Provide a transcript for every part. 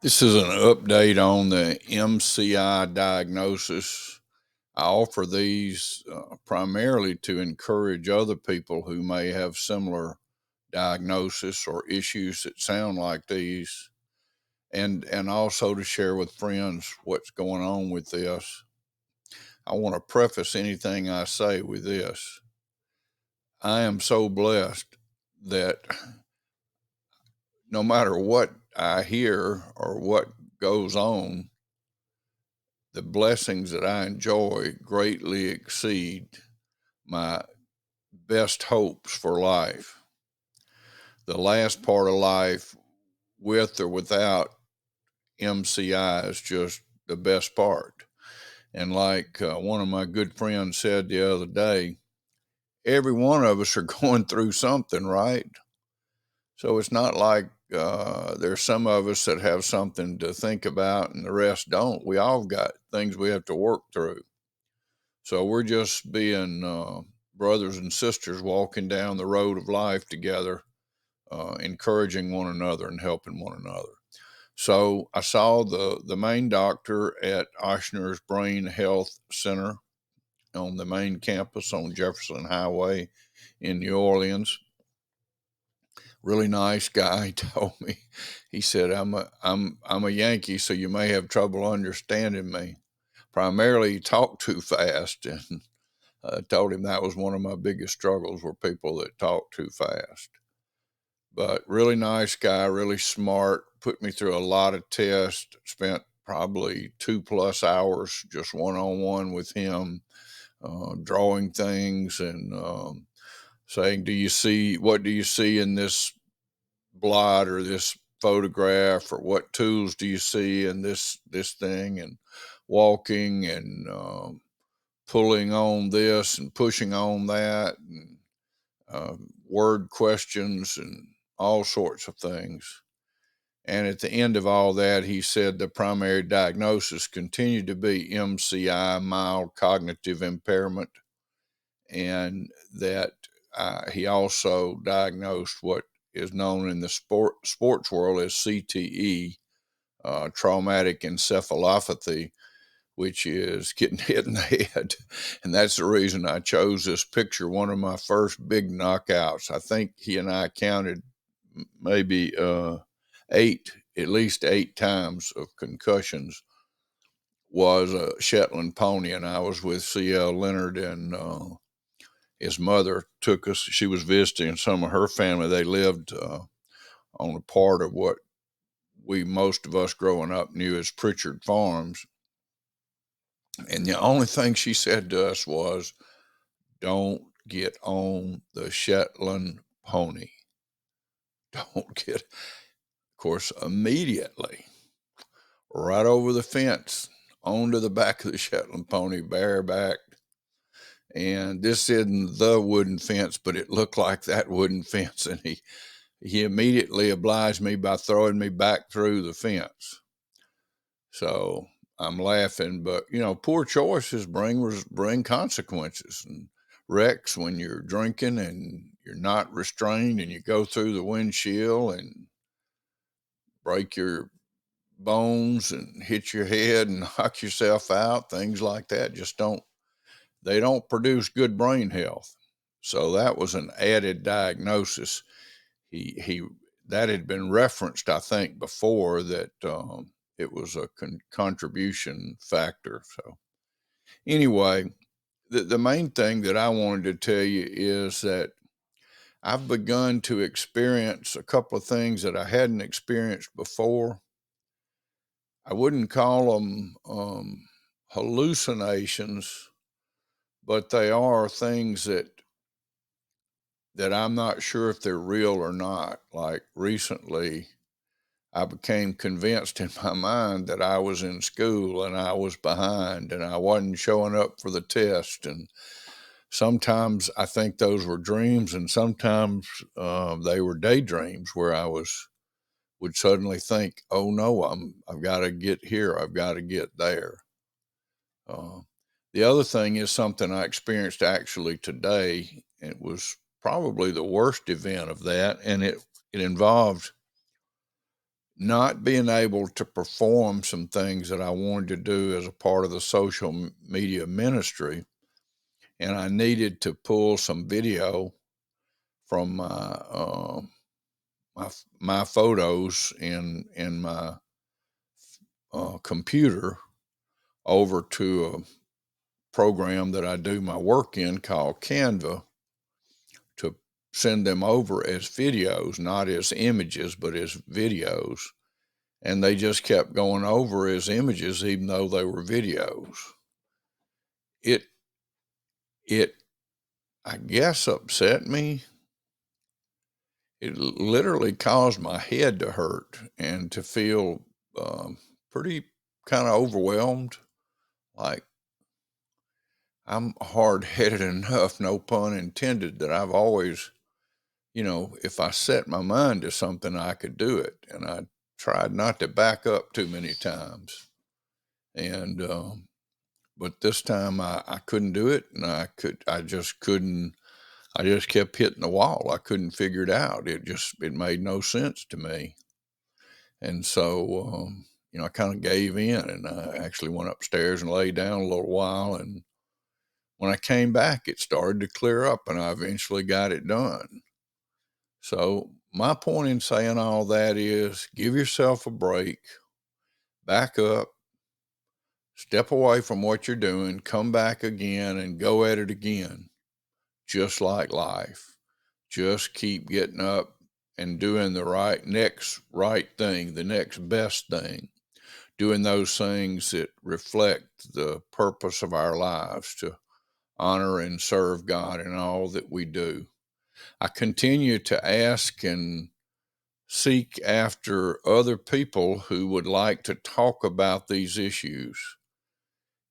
This is an update on the MCI diagnosis. I offer these primarily to encourage other people who may have similar diagnosis or issues that sound like these, and also to share with friends what's going on with this. I want to preface anything I say with this. I am so blessed that no matter what I hear or what goes on, the blessings that I enjoy greatly exceed my best hopes for life. The last part of life, with or without MCI, is just the best part. And like one of my good friends said the other day, every one of us are going through something, right? So it's not like there's some of us that have something to think about and the rest don't. We all got things we have to work through. So we're just being brothers and sisters walking down the road of life together, encouraging one another and helping one another. So I saw the main doctor at Ochsner's Brain Health Center on the main campus on Jefferson Highway in New Orleans. Really nice guy. He told me, he said, I'm a Yankee, so you may have trouble understanding me. Primarily, he talked too fast, and I told him that was one of my biggest struggles were people that talk too fast. But really nice guy, really smart, put me through a lot of tests, spent probably 2+ hours just one on one with him, drawing things and saying, what do you see in this blot or this photograph, or what tools do you see in this thing, and walking and pulling on this and pushing on that, and word questions and all sorts of things. And at the end of all that, he said the primary diagnosis continued to be MCI, mild cognitive impairment, and that he also diagnosed what is known in the sports world as CTE, traumatic encephalopathy, which is getting hit in the head. And that's the reason I chose this picture. One of my first big knockouts, I think he and I counted maybe at least 8 times of concussions, was a Shetland pony. And I was with C.L. Leonard, and his mother took us. She was visiting some of her family. They lived on a part of what most of us growing up knew as Pritchard Farms. And the only thing she said to us was, don't get on the Shetland pony. Don't get, of course, immediately right over the fence onto the back of the Shetland pony, barebacked. And this isn't the wooden fence, but it looked like that wooden fence. And he immediately obliged me by throwing me back through the fence. So I'm laughing, but poor choices bring consequences, and wrecks when you're drinking and you're not restrained and you go through the windshield and break your bones and hit your head and knock yourself out. Things like that they don't produce good brain health. So that was an added diagnosis. He that had been referenced, I think, before, that it was a contribution factor. So anyway, the main thing that I wanted to tell you is that I've begun to experience a couple of things that I hadn't experienced before. I wouldn't call them hallucinations, but they are things that I'm not sure if they're real or not. Like recently, I became convinced in my mind that I was in school and I was behind and I wasn't showing up for the test. And sometimes I think those were dreams, and sometimes they were daydreams where would suddenly think, "Oh no, I've got to get here, I've got to get there." Uh, the other thing is something I experienced actually today. It was probably the worst event of that, and it involved not being able to perform some things that I wanted to do as a part of the social media ministry. And I needed to pull some video from my photos in my computer over to a program that I do my work in called Canva, to send them over as videos, not as images, but as videos. And they just kept going over as images, even though they were videos. It, it, I guess, upset me. It literally caused my head to hurt and to feel pretty kind of overwhelmed. Like, I'm hard headed enough, no pun intended, that I've always, if I set my mind to something, I could do it. And I tried not to back up too many times. And, but this time I couldn't do it. And I just couldn't, I just kept hitting the wall. I couldn't figure it out. It made no sense to me. And so, I kind of gave in, and I actually went upstairs and laid down a little while. And when I came back, it started to clear up, and I eventually got it done. So my point in saying all that is, give yourself a break, back up, step away from what you're doing, come back again and go at it again. Just like life. Just keep getting up and doing the next right thing, the next best thing, doing those things that reflect the purpose of our lives, to honor and serve God in all that we do. I continue to ask and seek after other people who would like to talk about these issues.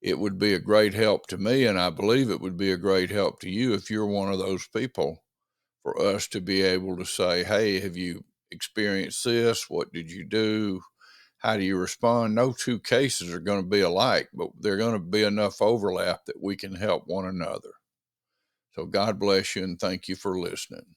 It would be a great help to me, and I believe it would be a great help to you if you're one of those people, for us to be able to say, hey, have you experienced this? What did you do? How do you respond? No two cases are going to be alike, but they're going to be enough overlap that we can help one another. So God bless you, and thank you for listening.